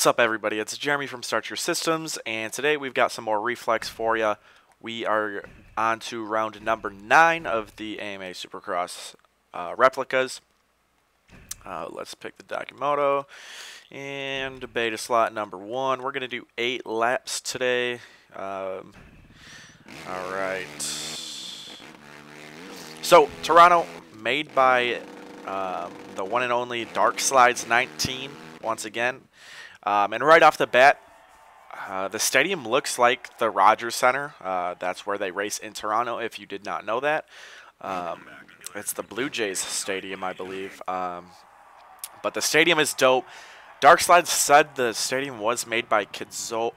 What's up, everybody? It's Jeremy from Start Your Systems, and today we've got some more Reflex for you. We are on to round number 9 of the AMA Supercross replicas. Let's pick the Dakimoto and beta slot number 1. We're going to do 8 laps today. Alright. So, Toronto, made by the one and only Dark Slides 19, once again. And right off the bat, the stadium looks like the Rogers Center. That's where they race in Toronto, if you did not know that. It's the Blue Jays Stadium, I believe. But the stadium is dope. Dark Slides said the stadium was made by Kidzor,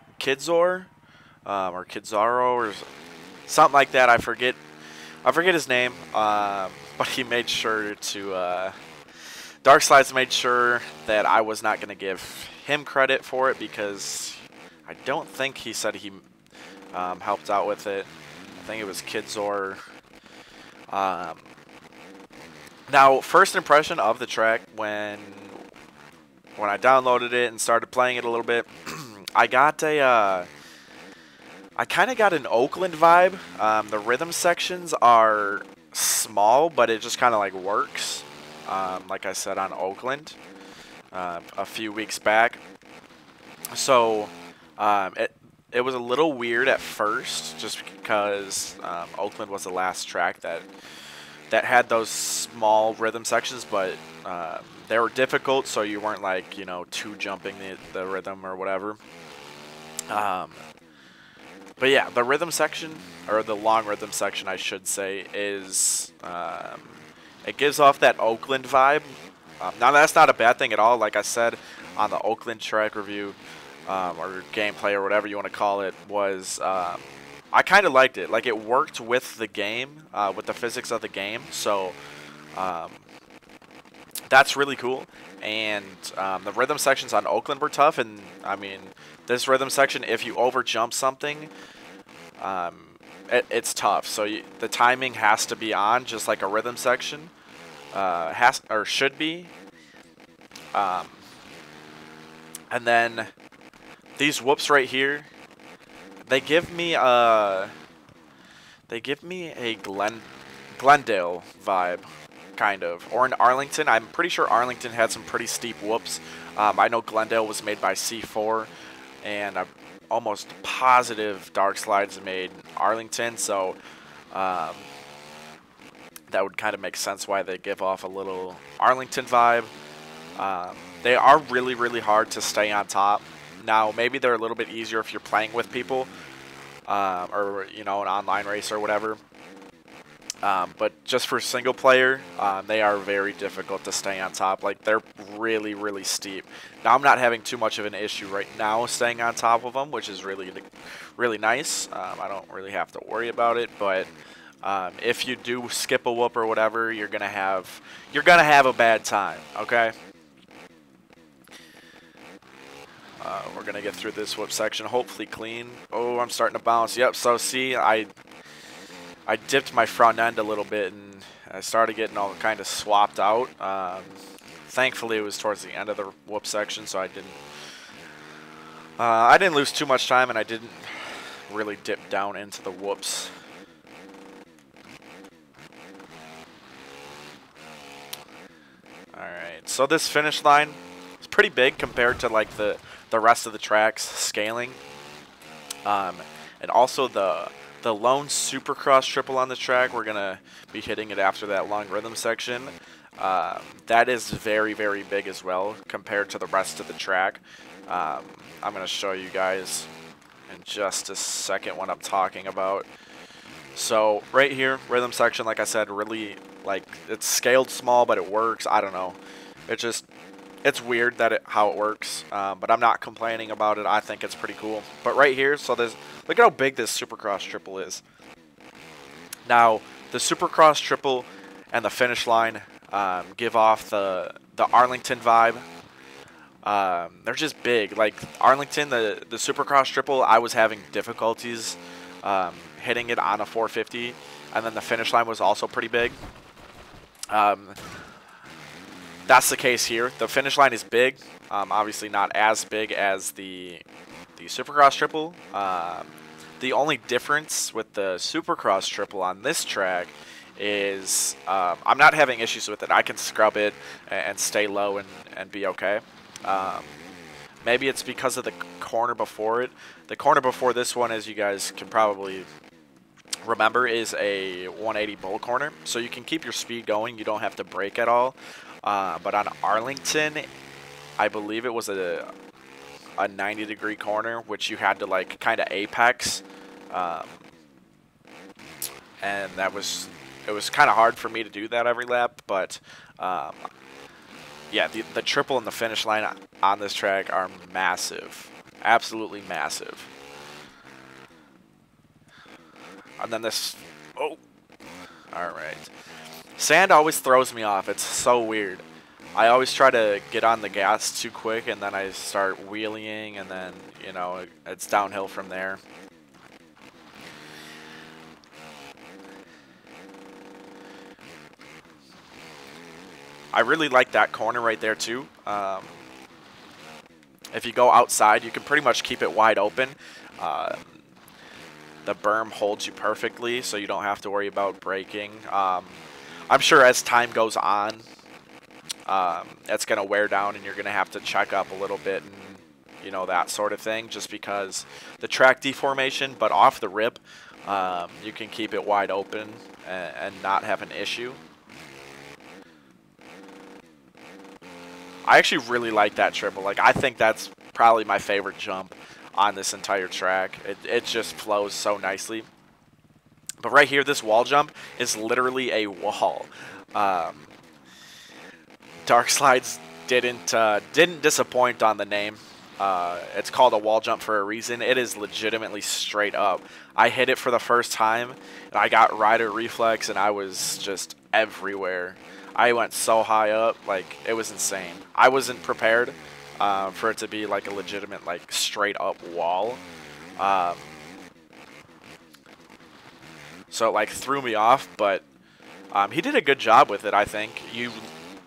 or Kidzaro, or something like that. I forget his name. But he made sure to... Dark Slides made sure that I was not going to give him credit for it, because I don't think he said he helped out with it. I think it was Kidzor. Now, first impression of the track when I downloaded it and started playing it a little bit, I kind of got an Oakland vibe. The rhythm sections are small, but it just kind of like works. Like I said, on Oakland a few weeks back. So it was a little weird at first, just because Oakland was the last track that had those small rhythm sections, but they were difficult, so you weren't like, you know, too jumping the rhythm or whatever. But yeah, the rhythm section, or the long rhythm section, I should say, is it gives off that Oakland vibe. Now, that's not a bad thing at all. Like I said on the Oakland track review, or gameplay, or whatever you want to call it, was I kind of liked it. Like, it worked with the game, with the physics of the game. So that's really cool. And the rhythm sections on Oakland were tough. And I mean, this rhythm section, if you over jump something, it's tough. So the timing has to be on, just like a rhythm section should be. And then these whoops right here, they give me a Glendale vibe, kind of, or an Arlington. I'm pretty sure Arlington had some pretty steep whoops. I know Glendale was made by C4, and I'm almost positive Dark Slides made Arlington, so that would kind of make sense why they give off a little Arlington vibe. They are really, really hard to stay on top. Now, maybe they're a little bit easier if you're playing with people, or, you know, an online race or whatever. But just for single player, they are very difficult to stay on top. Like, they're really, really steep. Now, I'm not having too much of an issue right now staying on top of them, which is really, really nice. I don't really have to worry about it, but if you do skip a whoop or whatever, you're gonna have a bad time. Okay. We're gonna get through this whoop section hopefully clean. Oh, I'm starting to bounce. Yep. So see, I dipped my front end a little bit, and I started getting all kind of swapped out. Thankfully, it was towards the end of the whoop section, so I didn't lose too much time, and I didn't really dip down into the whoops. Alright, so this finish line is pretty big compared to like the rest of the track's scaling. And also the lone Supercross triple on the track, we're going to be hitting it after that long rhythm section. That is very, very big as well compared to the rest of the track. I'm going to show you guys in just a second what I'm talking about. So right here, rhythm section, like I said, really, like, it's scaled small, but it works. I don't know. It's weird how it works, but I'm not complaining about it. I think it's pretty cool. But right here, so look at how big this Supercross triple is. Now, the Supercross triple and the finish line give off the Arlington vibe. They're just big. Like Arlington, the Supercross triple, I was having difficulties hitting it on a 450, and then the finish line was also pretty big. that's the case here. The finish line is big, obviously not as big as the Supercross triple. The only difference with the Supercross triple on this track is I'm not having issues with it. I can scrub it and stay low and be okay. Maybe it's because of the corner before it. The corner before this one, as you guys can probably remember, is a 180 bull corner, so you can keep your speed going. You don't have to brake at all. But on Arlington, I believe it was a 90-degree corner, which you had to like kind of apex, and it was kind of hard for me to do that every lap. But yeah, the triple and the finish line on this track are massive, absolutely massive. And then this, oh, all right. Sand always throws me off. It's so weird. I always try to get on the gas too quick, and then I start wheeling, and then, you know, it's downhill from there. I really like that corner right there, too. If you go outside, you can pretty much keep it wide open. The berm holds you perfectly, so you don't have to worry about braking. I'm sure as time goes on, it's going to wear down, and you're going to have to check up a little bit and, you know, that sort of thing, just because the track deformation. But off the rip, you can keep it wide open and not have an issue. I actually really like that triple. Like, I think that's probably my favorite jump on this entire track. It just flows so nicely. But right here, this wall jump is literally a wall. Dark Slides didn't disappoint on the name. It's called a wall jump for a reason. It is legitimately straight up. I hit it for the first time, and I got rider reflex, and I was just everywhere. I went so high up, like, it was insane. I wasn't prepared for it to be like a legitimate, like, straight up wall. So it, like, threw me off, but he did a good job with it, I think. You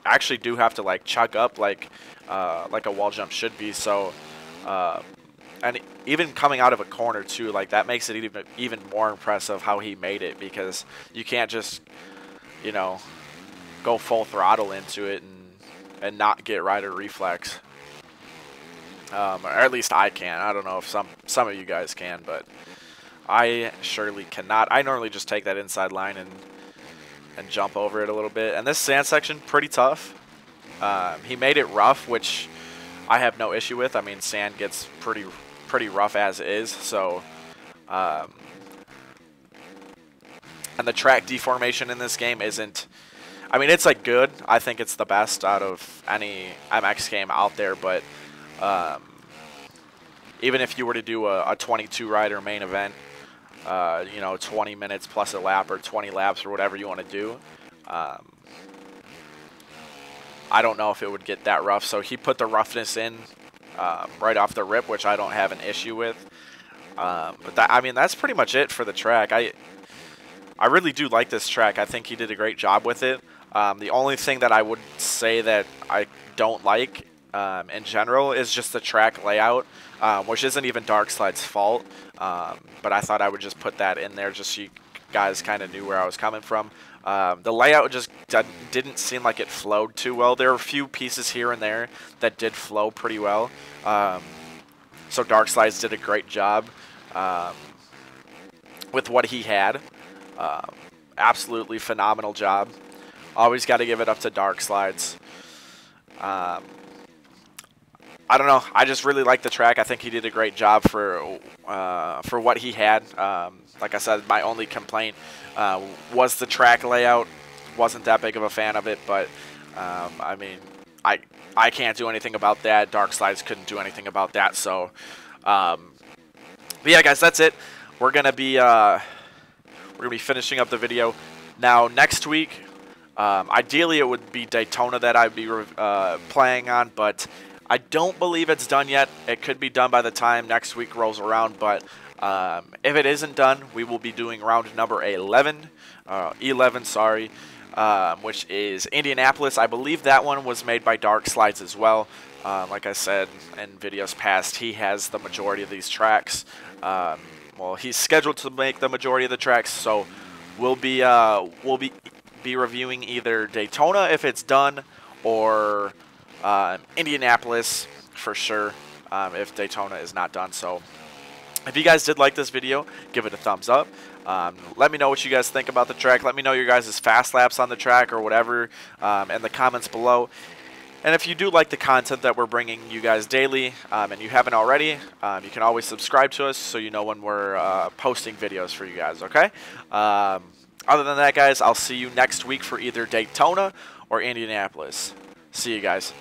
actually do have to, like, chuck up like a wall jump should be. So, and even coming out of a corner too, like, that makes it even more impressive how he made it, because you can't just, you know, go full throttle into it and not get rider reflex. Or at least I can. I don't know if some of you guys can, but I surely cannot. I normally just take that inside line and jump over it a little bit. And this sand section, pretty tough. He made it rough, which I have no issue with. I mean, sand gets pretty rough as is. So, and the track deformation in this game isn't, I mean, it's like good. I think it's the best out of any MX game out there. But even if you were to do a 22 rider main event, you know, 20 minutes plus a lap or 20 laps or whatever you want to do, I don't know if it would get that rough. So he put the roughness in right off the rip, which I don't have an issue with. But that, I mean, that's pretty much it for the track. I really do like this track. I think he did a great job with it. The only thing that I would say that I don't like in general is just the track layout, which isn't even Dark Slide's fault. But I thought I would just put that in there just so you guys kind of knew where I was coming from. The layout just didn't seem like it flowed too well. There were a few pieces here and there that did flow pretty well. So Dark Slides did a great job with what he had. Absolutely phenomenal job. Always got to give it up to Dark Slides. I don't know. I just really like the track. I think he did a great job for what he had. Like I said, my only complaint was the track layout. Wasn't that big of a fan of it, but I mean, I can't do anything about that. Dark Slides couldn't do anything about that. So, but yeah, guys, that's it. We're gonna be finishing up the video now. Next week, ideally it would be Daytona that I'd be playing on, but I don't believe it's done yet. It could be done by the time next week rolls around, but If it isn't done, we will be doing round number 11, sorry, which is Indianapolis. I believe that one was made by Dark Slides as well. Like I said in videos past, he has the majority of these tracks. Well, he's scheduled to make the majority of the tracks, so we'll be reviewing either Daytona if it's done, or Indianapolis for sure if Daytona is not done. So if you guys did like this video, give it a thumbs up. Let me know what you guys think about the track. Let me know your guys' fast laps on the track or whatever in the comments below. And if you do like the content that we're bringing you guys daily, and you haven't already, you can always subscribe to us so you know when we're posting videos for you guys, okay? Other than that, guys, I'll see you next week for either Daytona or Indianapolis. See you guys.